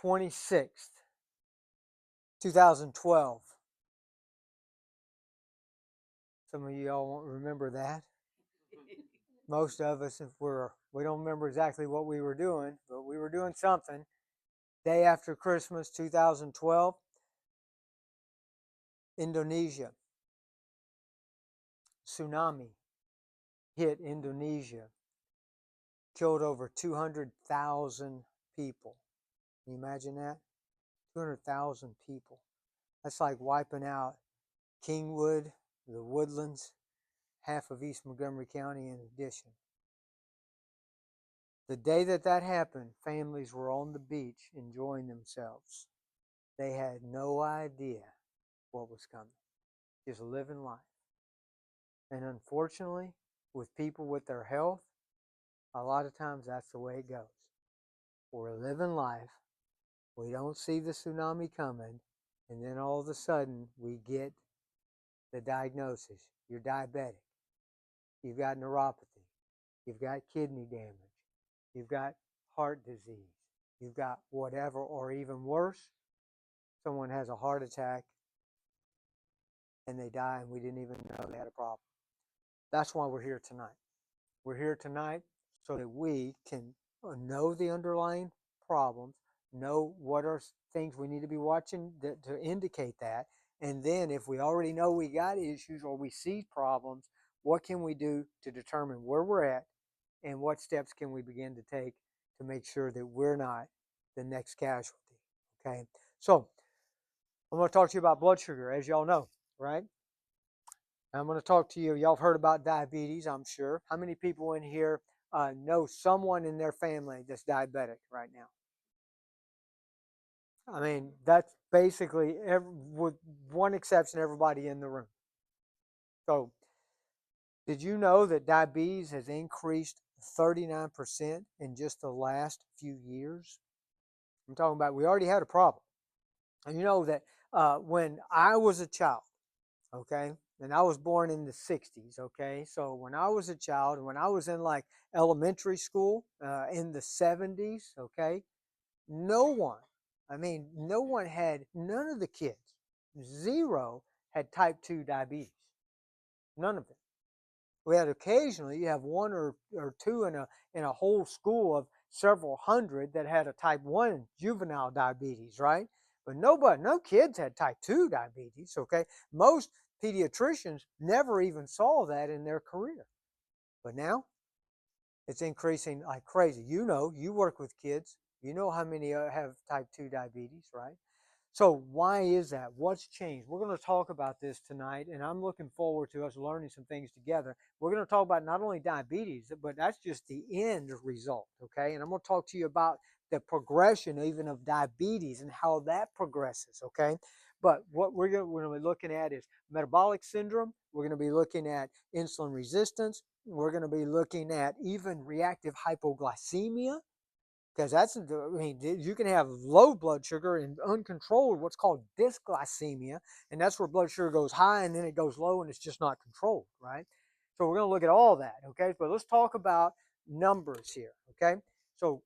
26th, 2012. Some of you all won't remember that. Most of us, if we don't remember exactly what we were doing, but we were doing something. Day after Christmas, 2012, Indonesia. Tsunami hit Indonesia, killed over 200,000 people. Can you imagine that? 200,000 people. That's like wiping out Kingwood, the Woodlands, half of East Montgomery County in addition. The day that happened, families were on the beach enjoying themselves. They had no idea what was coming, just living life. And unfortunately, with people with their health, a lot of times that's the way it goes. We're living life, we don't see the tsunami coming, and then all of a sudden we get the diagnosis. You're diabetic, you've got neuropathy, you've got kidney damage, you've got heart disease, you've got whatever, or even worse, someone has a heart attack and they die and we didn't even know they had a problem. That's why we're here tonight. We're here tonight so that we can know the underlying problems, know what are things we need to be watching to indicate that, and then if we already know we got issues or we see problems, what can we do to determine where we're at and what steps can we begin to take to make sure that we're not the next casualty, okay? So I'm going to talk to you about blood sugar, as y'all know, right? I'm going to talk to you. Y'all have heard about diabetes, I'm sure. How many people in here know someone in their family that's diabetic right now? I mean, that's basically, with one exception, everybody in the room. So, did you know that diabetes has increased 39% in just the last few years? I'm talking about we already had a problem. And you know that when I was a child, okay, and I was born in the 60s, okay, so when I was a child, when I was in like elementary school in the 70s, okay, no one, none of the kids, zero, had type 2 diabetes. None of them. We had occasionally, you have one or two in a whole school of several hundred that had a type 1 juvenile diabetes, right? But no kids had type 2 diabetes, okay? Most pediatricians never even saw that in their career. But now it's increasing like crazy. You know, you work with kids. You know how many have type 2 diabetes, right? So why is that? What's changed? We're going to talk about this tonight, and I'm looking forward to us learning some things together. We're going to talk about not only diabetes, but that's just the end result, okay? And I'm going to talk to you about the progression even of diabetes and how that progresses, okay? But what we're going to be looking at is metabolic syndrome. We're going to be looking at insulin resistance. We're going to be looking at even reactive hypoglycemia, because you can have low blood sugar and uncontrolled, what's called dysglycemia, and that's where blood sugar goes high and then it goes low and it's just not controlled, right? So we're going to look at all that, okay? But let's talk about numbers here, okay? So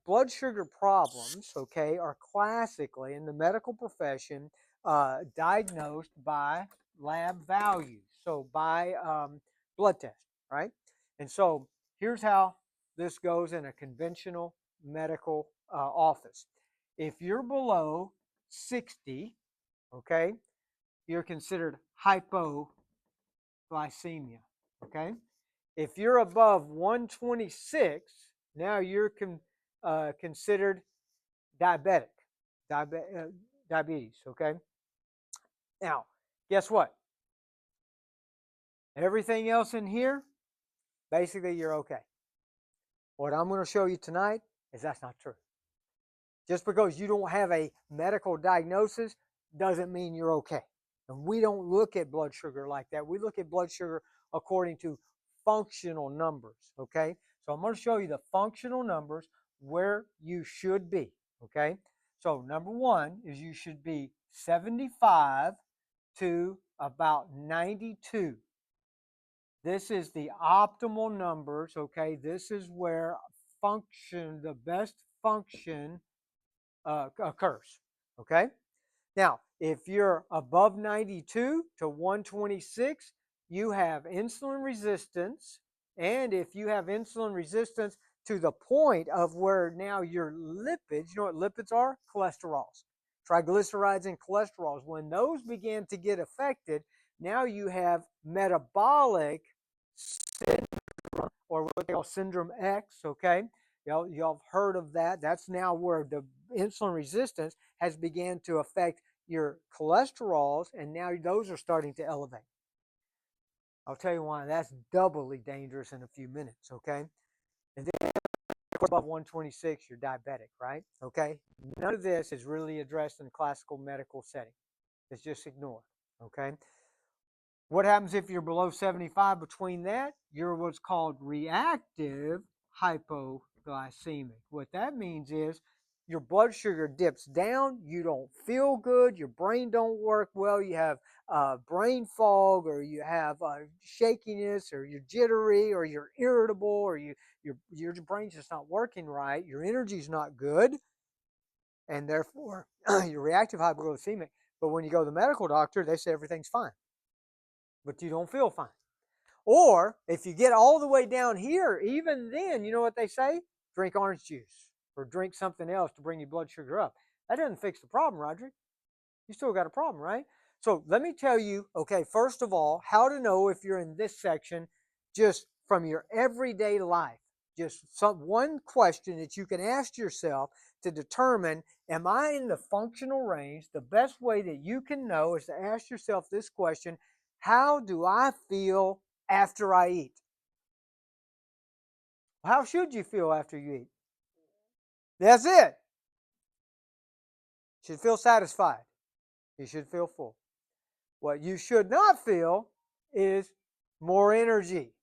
blood sugar problems, okay, are classically in the medical profession diagnosed by lab values, so by blood test, right? And so here's how this goes in a conventional medical office. If you're below 60, okay, you're considered hypoglycemia, okay? If you're above 126, now you're considered diabetic, diabetes, okay? Now, guess what? Everything else in here, basically you're okay. What I'm going to show you tonight is that's not true. Just because you don't have a medical diagnosis doesn't mean you're okay. And we don't look at blood sugar like that. We look at blood sugar according to functional numbers, okay? So I'm going to show you the functional numbers where you should be, okay? So number one is you should be 75 to about 92. This is the optimal numbers, okay? This is where the best function occurs. Okay. Now, if you're above 92 to 126, you have insulin resistance. And if you have insulin resistance to the point of where now your lipids, you know what lipids are? Cholesterols, triglycerides, and cholesterols. When those begin to get affected, now you have metabolic syndrome, or what they call syndrome X, okay? Y'all have heard of that. That's now where the insulin resistance has began to affect your cholesterols, and now those are starting to elevate. I'll tell you why that's doubly dangerous in a few minutes, okay? And then above 126, you're diabetic, right? Okay? None of this is really addressed in a classical medical setting. It's just ignored, okay? What happens if you're below 75? Between that, you're what's called reactive hypoglycemic. What that means is your blood sugar dips down, you don't feel good, your brain don't work well, you have brain fog, or you have shakiness, or you're jittery, or you're irritable, or your brain's just not working right, your energy's not good, and therefore you're reactive hypoglycemic. But when you go to the medical doctor, they say everything's fine, but you don't feel fine. Or if you get all the way down here, even then, you know what they say? Drink orange juice or drink something else to bring your blood sugar up. That doesn't fix the problem, Roderick. You still got a problem, right? So let me tell you, okay, first of all, how to know if you're in this section just from your everyday life. Just one question that you can ask yourself to determine, am I in the functional range? The best way that you can know is to ask yourself this question: how do I feel after I eat? How should you feel after you eat? That's it. You should feel satisfied. You should feel full. What you should not feel is more energy.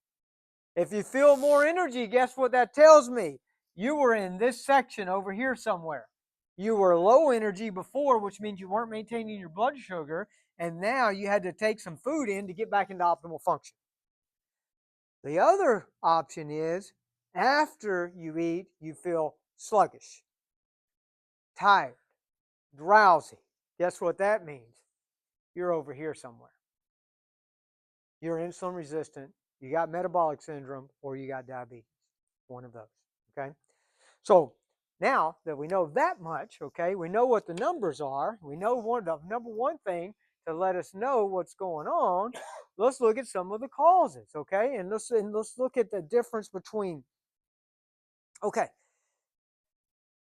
If you feel more energy, guess what that tells me? You were in this section over here somewhere. You were low energy before, which means you weren't maintaining your blood sugar, and now you had to take some food in to get back into optimal function. The other option is after you eat, you feel sluggish, tired, drowsy. Guess what that means? You're over here somewhere. You're insulin resistant, you got metabolic syndrome, or you got diabetes. One of those, okay? So now that we know that much, okay, we know what the numbers are. We know the number one thing to let us know what's going on. Let's look at some of the causes, okay? And let's look at the difference between, okay,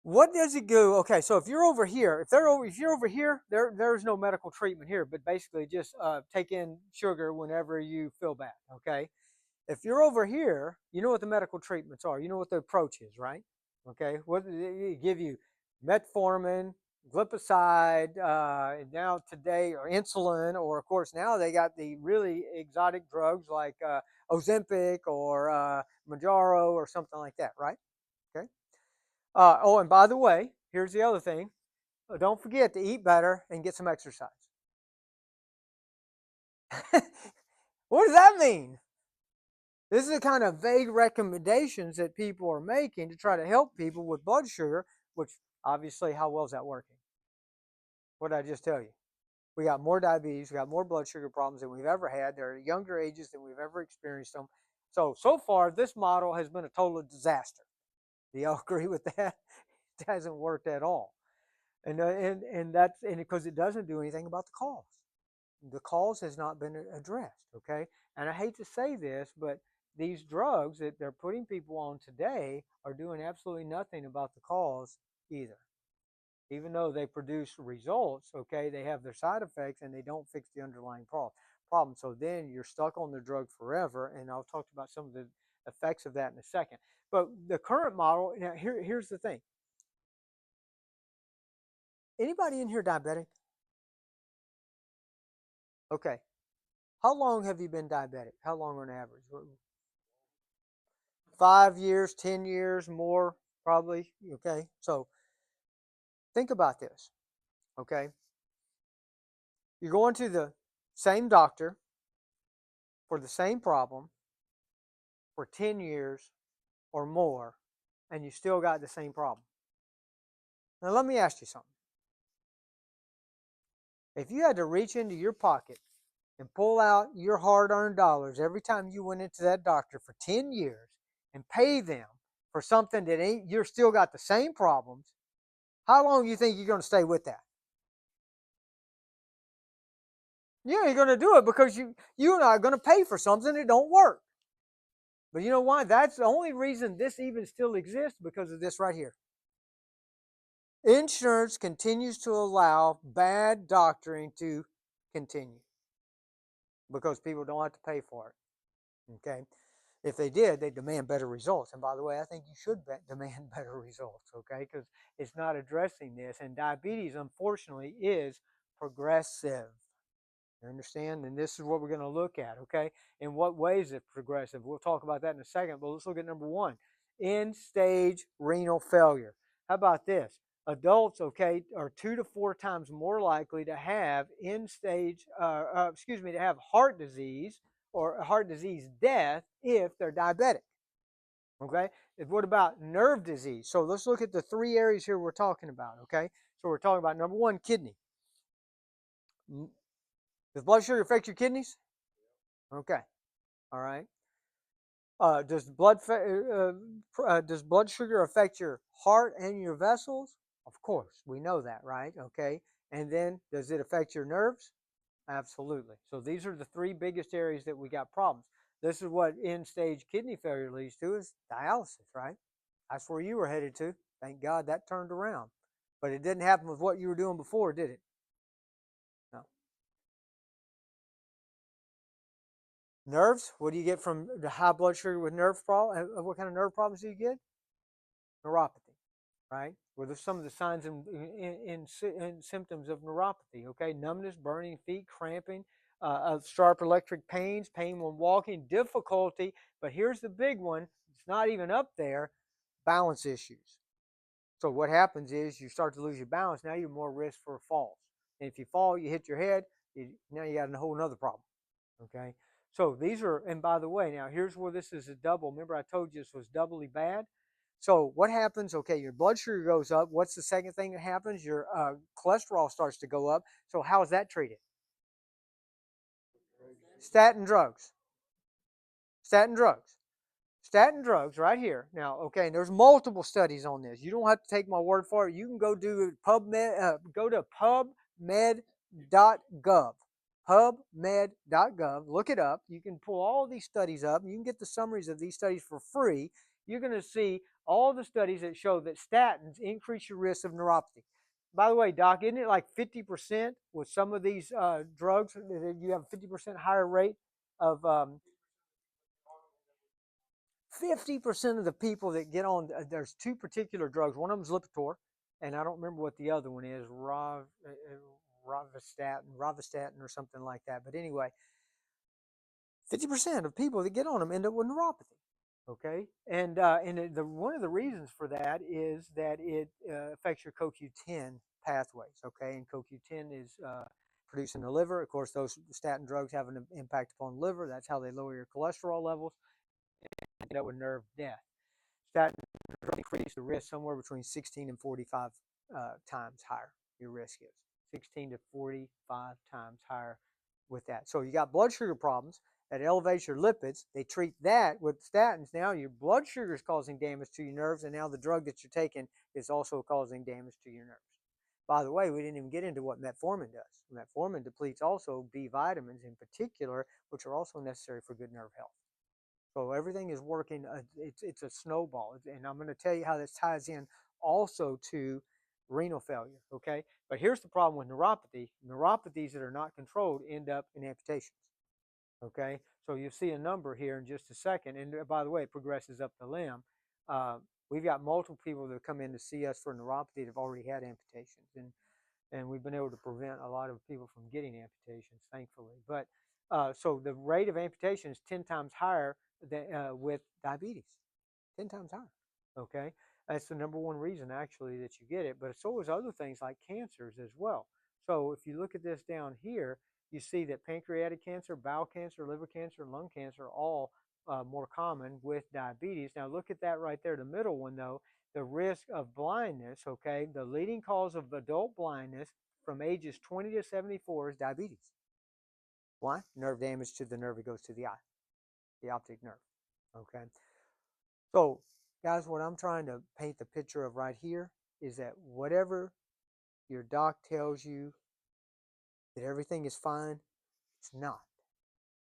what does it do? Okay, so if you're over here, if you're over here, there's no medical treatment here, but basically just take in sugar whenever you feel bad. Okay, if you're over here, you know what the medical treatments are. You know what the approach is, right? Okay, what they give you? Metformin, glipizide, now today, or insulin, or of course now they got the really exotic drugs like Ozempic or Mounjaro or something like that, right? Okay. Oh, and by the way, here's the other thing. Don't forget to eat better and get some exercise. What does that mean? This is the kind of vague recommendations that people are making to try to help people with blood sugar, which obviously, how well is that working? What did I just tell you? We got more diabetes, we got more blood sugar problems than we've ever had. They're at younger ages than we've ever experienced them. So far, this model has been a total disaster. Do y'all agree with that? It hasn't worked at all. And that's because it doesn't do anything about the cause. The cause has not been addressed. Okay, and I hate to say this, but these drugs that they're putting people on today are doing absolutely nothing about the cause either. Even though they produce results, okay, they have their side effects and they don't fix the underlying problem. So then you're stuck on the drug forever, and I'll talk about some of the effects of that in a second. But the current model, now here's the thing. Anybody in here diabetic? Okay. How long have you been diabetic? How long on average? 5 years, 10 years, more probably. Okay. So think about this. Okay. You're going to the same doctor for the same problem for 10 years or more, and you still got the same problem. Now, let me ask you something. If you had to reach into your pocket and pull out your hard-earned dollars every time you went into that doctor for 10 years and pay them for something that ain't, you're still got the same problems, how long do you think you're going to stay with that? Yeah, you're going to do it because you and I are going to pay for something that don't work. But you know why? That's the only reason this even still exists, because of this right here. Insurance continues to allow bad doctoring to continue because people don't have to pay for it. Okay. If they did, they demand better results. And by the way, I think you should demand better results, okay? Because it's not addressing this. And diabetes, unfortunately, is progressive. You understand? And this is what we're going to look at, okay? In what ways it's progressive? We'll talk about that in a second, but let's look at number one, end-stage renal failure. How about this? Adults, okay, are 2 to 4 times more likely to have to have heart disease or heart disease death if they're diabetic. Okay. What about nerve disease? So let's look at the 3 areas here we're talking about. Okay. So we're talking about number one, kidney. Does blood sugar affect your kidneys? Okay. All right. Does blood sugar affect your heart and your vessels? Of course, we know that, right? Okay. And then does it affect your nerves? Absolutely. So these are the 3 biggest areas that we got problems. This is what end-stage kidney failure leads to, is dialysis, right? That's where you were headed to. Thank God that turned around. But it didn't happen with what you were doing before, did it? No. Nerves, what do you get from the high blood sugar with nerve problem? What kind of nerve problems do you get? Neuropathy, right? Well, there's some of the signs and symptoms of neuropathy, okay? Numbness, burning feet, cramping, sharp electric pains, pain when walking, difficulty. But here's the big one. It's not even up there, balance issues. So what happens is you start to lose your balance. Now you're more risk for falls. And if you fall, you hit your head, now you got a whole nother problem. Okay. So these are, and by the way, now here's where this is a double. Remember I told you this was doubly bad? So what happens? Okay, your blood sugar goes up. What's the second thing that happens? Your cholesterol starts to go up. So how is that treated? Statin drugs. Statin drugs. Statin drugs right here. Now, okay, and there's multiple studies on this. You don't have to take my word for it. You can go do PubMed, go to pubmed.gov. PubMed.gov. Look it up. You can pull all these studies up. You can get the summaries of these studies for free. You're going to see all the studies that show that statins increase your risk of neuropathy. By the way, Doc, isn't it like 50% with some of these drugs? You have a 50% higher rate of 50% of the people that get on, there's 2 particular drugs. One of them is Lipitor, and I don't remember what the other one is, Rovastatin or something like that. But anyway, 50% of people that get on them end up with neuropathy. Okay, and one of the reasons for that is that it affects your CoQ10 pathways. Okay, and CoQ10 is produced in the liver. Of course, those statin drugs have an impact upon the liver. That's how they lower your cholesterol levels. End up with nerve death. Statin increase the risk somewhere between 16 and 45 times higher. Your risk is 16 to 45 times higher with that. So you got blood sugar problems that elevates your lipids. They treat that with statins. Now your blood sugar is causing damage to your nerves, and now the drug that you're taking is also causing damage to your nerves. By the way, we didn't even get into what metformin does. Metformin depletes also B vitamins in particular, which are also necessary for good nerve health. So everything is working. It's a snowball, and I'm going to tell you how this ties in also to renal failure. Okay, but here's the problem with neuropathy. Neuropathies that are not controlled end up in amputations. Okay, so you'll see a number here in just a second. And by the way, it progresses up the limb. We've got multiple people that come in to see us for neuropathy that have already had amputations, and we've been able to prevent a lot of people from getting amputations, thankfully. But so the rate of amputation is 10 times higher than, with diabetes, 10 times higher. Okay, that's the number one reason actually that you get it. But so is other things like cancers as well. So if you look at this down here, you see that pancreatic cancer, bowel cancer, liver cancer, and lung cancer are all more common with diabetes. Now look at that right there, the middle one though. the risk of blindness, okay, the leading cause of adult blindness from ages 20 to 74 is diabetes. Why? Nerve damage to the nerve that goes to the eye, the optic nerve, okay? So, guys, what I'm trying to paint the picture of right here is that whatever your doc tells you that everything is fine, it's not.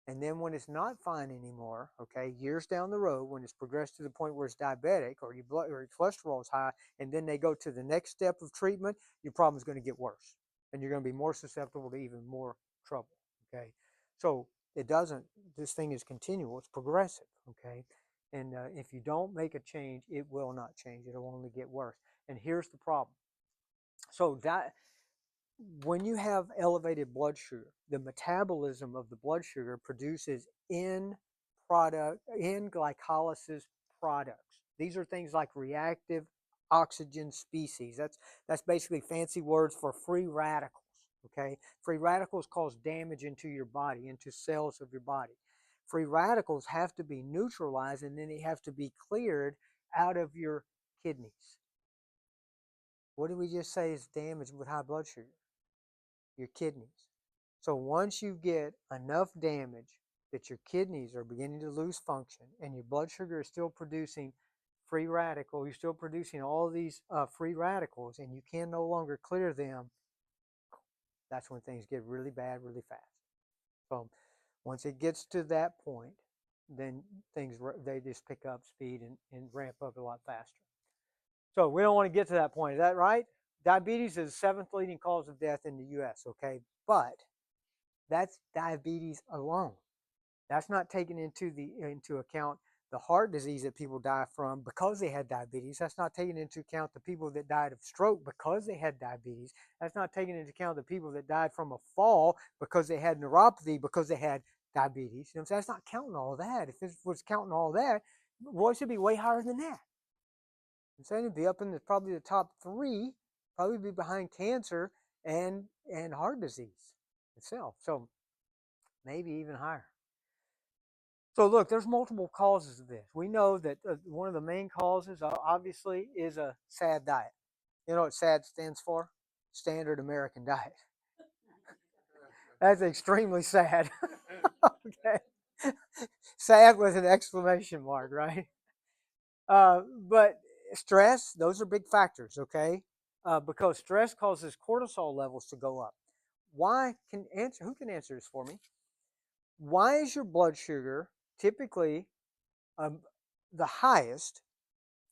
And then when it's not fine anymore, okay, years down the road, when it's progressed to the point where it's diabetic or your blood or your cholesterol is high, and then they go to the next step of treatment, your problem is going to get worse, and you're going to be more susceptible to even more trouble. Okay, so it doesn't. This thing is continual. It's progressive. Okay, and if you don't make a change, it will not change. It'll only get worse. And here's the problem. So that when you have elevated blood sugar, the metabolism of the blood sugar produces in glycolysis products. These are things like reactive oxygen species. That's basically fancy words for free radicals. Okay, free radicals cause damage into your body, into cells of your body. Free radicals have to be neutralized, and then they have to be cleared out of your kidneys. What did we just say is damaged with high blood sugar? Your kidneys. So once you get enough damage that your kidneys are beginning to lose function and your blood sugar is still producing free radical, you're still producing all these free radicals and you can no longer clear them, that's when things get really bad really fast. So once it gets to that point, then they just pick up speed and ramp up a lot faster. So we don't want to get to that point. Is that right? Diabetes is the 7th leading cause of death in the U.S., okay? But that's diabetes alone. That's not taking into account the heart disease that people die from because they had diabetes. That's not taking into account the people that died of stroke because they had diabetes. That's not taking into account the people that died from a fall because they had neuropathy because they had diabetes. You know what I'm saying? That's not counting all that. If it was counting all that, Roy should be way higher than that. I'm saying it'd be up in probably the top 3, probably be behind cancer and heart disease itself. So maybe even higher. So look, there's multiple causes of this. We know that one of the main causes, obviously, is a SAD diet. You know what SAD stands for? Standard American Diet. That's extremely sad. Okay. Sad with an exclamation mark, right? But stress, those are big factors, okay? Because stress causes cortisol levels to go up. Who can answer this for me? Why is your blood sugar typically the highest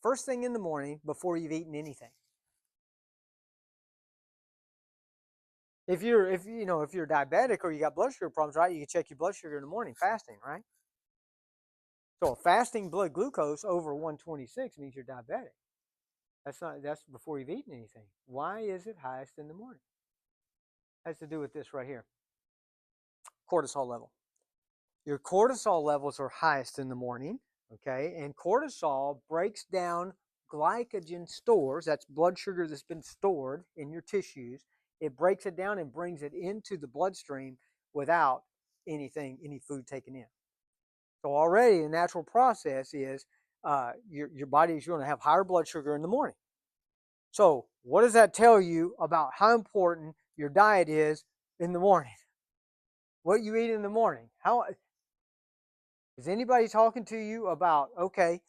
first thing in the morning before you've eaten anything? If you're diabetic or you got blood sugar problems, right? You can check your blood sugar in the morning fasting, right? So fasting blood glucose over 126 means you're diabetic. That's before you've eaten anything. Why is it highest in the morning? It has to do with this right here. Cortisol level. Your cortisol levels are highest in the morning, okay? And cortisol breaks down glycogen stores, that's blood sugar that's been stored in your tissues. It breaks it down and brings it into the bloodstream without any food taken in. So already the natural process is your body is going to have higher blood sugar in the morning. So what does that tell you about how important your diet is in the morning? What you eat in the morning? How is anybody talking to you about, okay,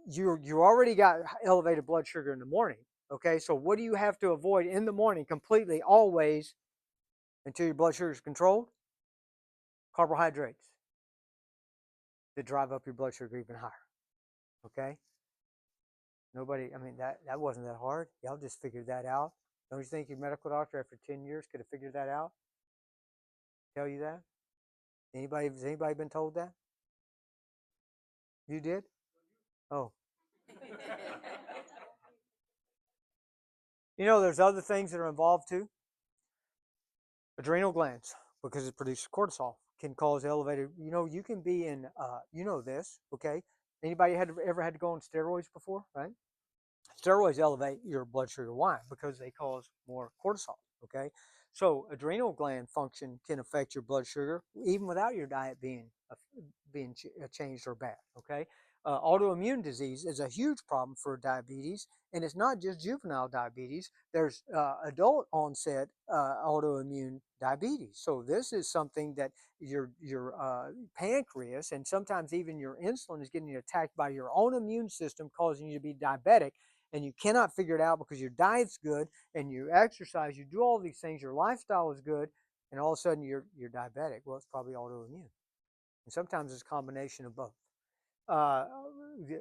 you already got elevated blood sugar in the morning, okay, so what do you have to avoid in the morning completely always until your blood sugar is controlled? Carbohydrates that drive up your blood sugar even higher, okay? Nobody, I mean, that wasn't that hard. Y'all just figured that out. Don't you think your medical doctor after 10 years could have figured that out? Tell you that? Has anybody been told that? You did? Oh. You know, there's other things that are involved too. Adrenal glands, because it produces cortisol, can cause elevated. You know, you can be in. You know this, okay? Anybody ever had to go on steroids before, right? Steroids elevate your blood sugar. Why? Because they cause more cortisol. Okay, so adrenal gland function can affect your blood sugar even without your diet being changed or bad. Okay, autoimmune disease is a huge problem for diabetes, and it's not just juvenile diabetes. There's adult onset autoimmune diabetes. So this is something that your pancreas and sometimes even your insulin is getting attacked by your own immune system, causing you to be diabetic, and you cannot figure it out because your diet's good and you exercise, you do all these things, your lifestyle is good, and all of a sudden you're diabetic. Well, it's probably autoimmune, and sometimes it's a combination of both. Uh,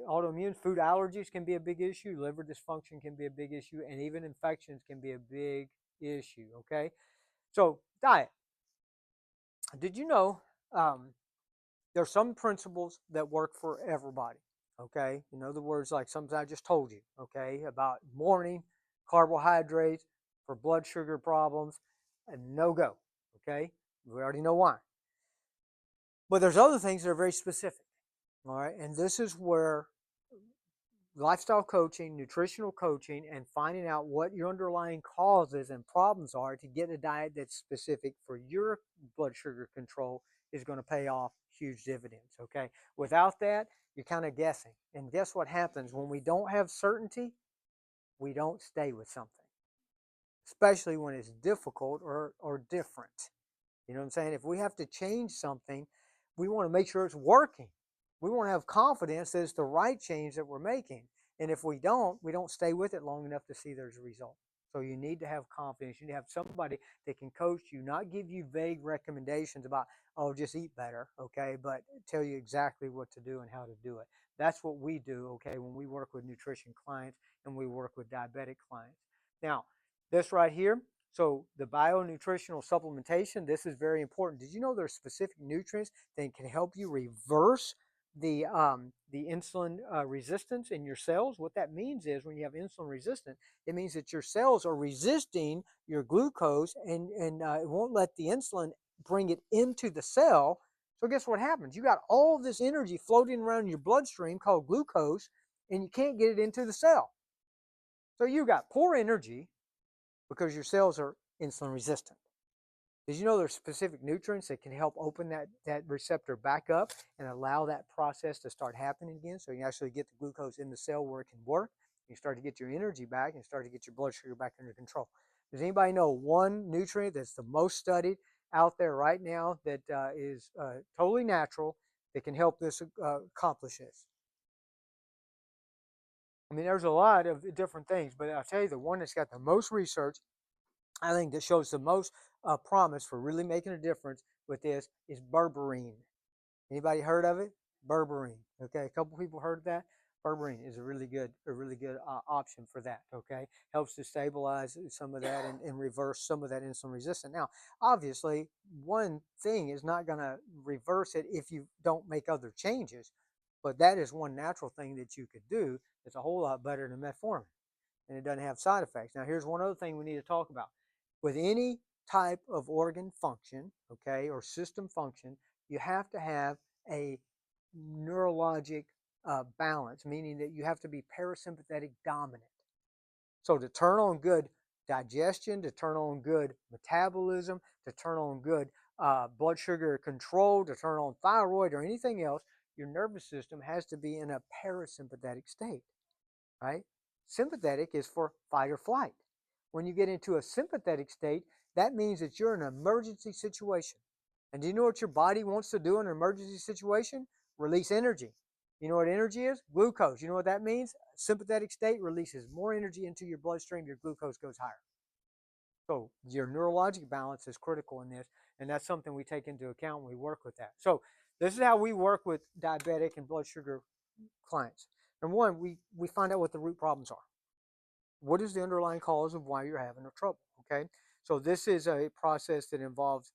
Autoimmune food allergies can be a big issue. Liver dysfunction can be a big issue, and even infections can be a big issue. Okay, so diet. Did you know there are some principles that work for everybody? Okay, in other words, like something I just told you. Okay, about morning carbohydrates for blood sugar problems, and no go. Okay, we already know why. But there's other things that are very specific. All right, and this is where lifestyle coaching, nutritional coaching, and finding out what your underlying causes and problems are to get a diet that's specific for your blood sugar control is going to pay off huge dividends. Okay, without that, you're kind of guessing. And guess what happens when we don't have certainty? We don't stay with something, especially when it's difficult or different. You know what I'm saying? If we have to change something, we want to make sure it's working. We want to have confidence that it's the right change that we're making. And if we don't stay with it long enough to see there's a result. So you need to have confidence. You need to have somebody that can coach you, not give you vague recommendations about, oh, just eat better, okay, but tell you exactly what to do and how to do it. That's what we do, okay, when we work with nutrition clients and we work with diabetic clients. Now, this right here, so the bionutritional supplementation, this is very important. Did you know there's specific nutrients that can help you reverse the insulin resistance in your cells? What that means is when you have insulin resistance, it means that your cells are resisting your glucose and it won't let the insulin bring it into the cell. So guess what happens? You got all this energy floating around in your bloodstream called glucose, and you can't get it into the cell. So you got poor energy because your cells are insulin resistant. Did you know there's specific nutrients that can help open that receptor back up and allow that process to start happening again, so you actually get the glucose in the cell where it can work? You start to get your energy back and start to get your blood sugar back under control. Does anybody know one nutrient that's the most studied out there right now that is totally natural that can help this accomplish this? I mean, there's a lot of different things, but I'll tell you the one that's got the most research, I think that shows the most promise for really making a difference with this is berberine. Anybody heard of it? Berberine. Okay, a couple people heard of that. Berberine is a really good option for that. Okay, helps to stabilize some of that and reverse some of that insulin resistance. Now, obviously, one thing is not going to reverse it if you don't make other changes, but that is one natural thing that you could do that's a whole lot better than metformin, and it doesn't have side effects. Now, here's one other thing we need to talk about. With any type of organ function, okay, or system function, you have to have a neurologic balance, meaning that you have to be parasympathetic dominant. So to turn on good digestion, to turn on good metabolism, to turn on good blood sugar control, to turn on thyroid or anything else, your nervous system has to be in a parasympathetic state, right? Sympathetic is for fight or flight. When you get into a sympathetic state, that means that you're in an emergency situation. And do you know what your body wants to do in an emergency situation? Release energy. You know what energy is? Glucose. You know what that means? Sympathetic state releases more energy into your bloodstream, your glucose goes higher. So your neurologic balance is critical in this, and that's something we take into account when we work with that. So this is how we work with diabetic and blood sugar clients. Number one, we find out what the root problems are. What is the underlying cause of why you're having the trouble? Okay, so this is a process that involves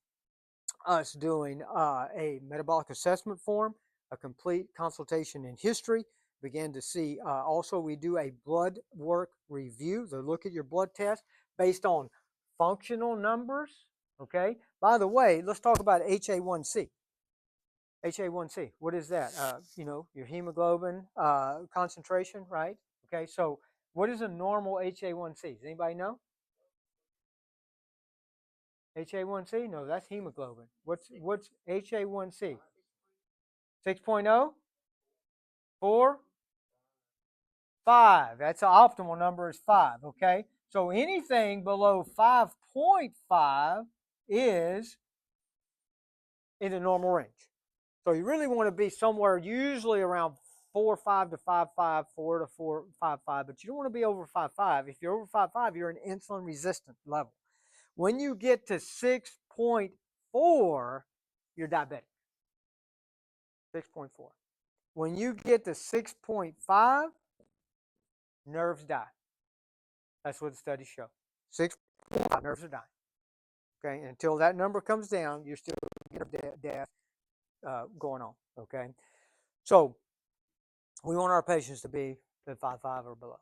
us doing a metabolic assessment form, a complete consultation in history. Begin to see also we do a blood work review, the look at your blood test based on functional numbers. Okay, by the way, let's talk about HA1C. HA1C, what is that? You know, your hemoglobin concentration, right? Okay, so what is a normal HA1C? Does anybody know? HA1C? No, that's hemoglobin. What's HA1C? 6.0? 4, 5. That's the optimal number is 5, okay? So anything below 5.5 is in the normal range. So you really want to be somewhere usually around 4.5 to 5.5, 4 to 4.55, but you don't want to be over 5.5. If you're over 5.5, you're an insulin resistant level. When you get to 6.4, you're diabetic. 6.4. When you get to 6.5, nerves die. That's what the studies show. 6.5, nerves are dying. Okay, and until that number comes down, you're still death going on. Okay, so we want our patients to be at 5.5 or below.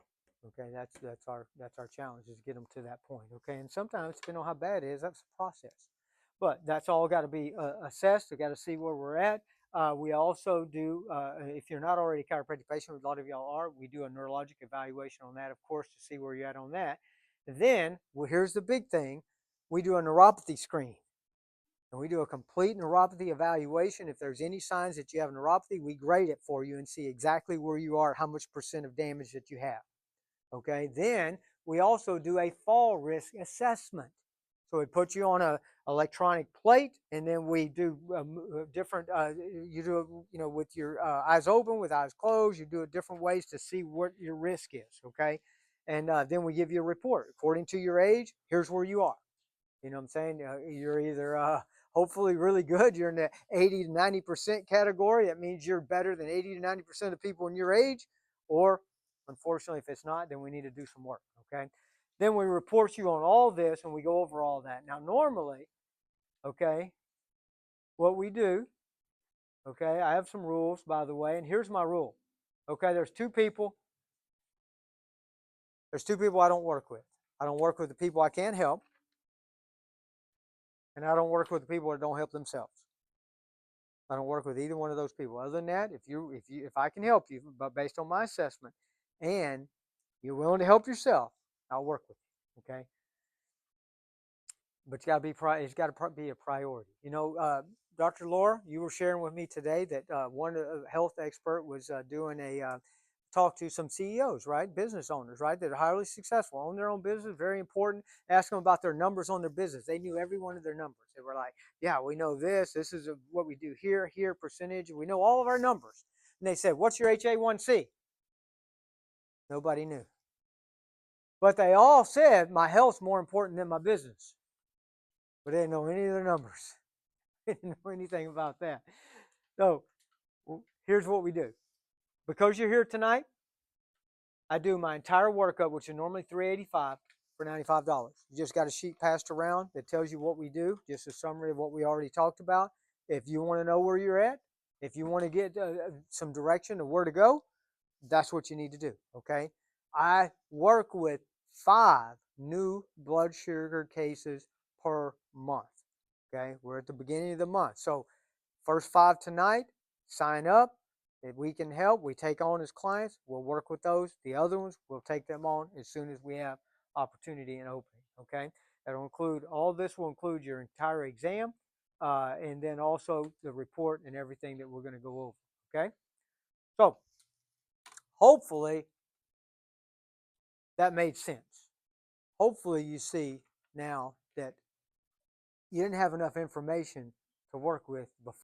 Okay, that's our challenge is to get them to that point. Okay, and sometimes depending on how bad it is, that's a process. But that's all got to be assessed. We got to see where we're at. We also do, if you're not already a chiropractic patient, a lot of y'all are, we do a neurologic evaluation on that, of course, to see where you're at on that. Then, well, here's the big thing. We do a neuropathy screen. And we do a complete neuropathy evaluation. If there's any signs that you have neuropathy, we grade it for you and see exactly where you are, how much percent of damage that you have. Okay, then we also do a fall risk assessment. So we put you on a electronic plate, and then we do different. You do with your eyes open, with eyes closed. You do it different ways to see what your risk is. Okay, and then we give you a report according to your age. Here's where you are. You know what I'm saying? You're either hopefully really good. You're in the 80 to 90% category. That means you're better than 80 to 90% of people in your age. Or unfortunately, if it's not, then we need to do some work. Okay. Then we report you on all this and we go over all that. Now, normally, okay, what we do, okay, I have some rules, by the way, and here's my rule. Okay, there's two people. There's two people I don't work with. I don't work with the people I can't help. And I don't work with the people that don't help themselves. I don't work with either one of those people. Other than that, if I can help you, but based on my assessment, and you're willing to help yourself, I'll work with you. Okay. But it's got to be a priority. Dr. Laura, you were sharing with me today that one health expert was doing a talk to some CEOs, right? Business owners, right? That are highly successful, own their own business, very important. Ask them about their numbers on their business. They knew every one of their numbers. They were like, yeah, we know this. This is what we do here, percentage. We know all of our numbers. And they said, what's your HA1C? Nobody knew. But they all said, my health's more important than my business. But they didn't know any of their numbers. They didn't know anything about that. So here's what we do. Because you're here tonight, I do my entire workup, which is normally $385 for $95. You just got a sheet passed around that tells you what we do, just a summary of what we already talked about. If you want to know where you're at, if you want to get some direction of where to go, that's what you need to do, okay? I work with 5 new blood sugar cases per month, okay? We're at the beginning of the month. So first 5 tonight, sign up. If we can help, we take on as clients. We'll work with those. The other ones, we'll take them on as soon as we have opportunity and opening, okay? That'll include, all this will include your entire exam and then also the report and everything that we're going to go over, okay? So hopefully that made sense. Hopefully you see now that you didn't have enough information to work with before.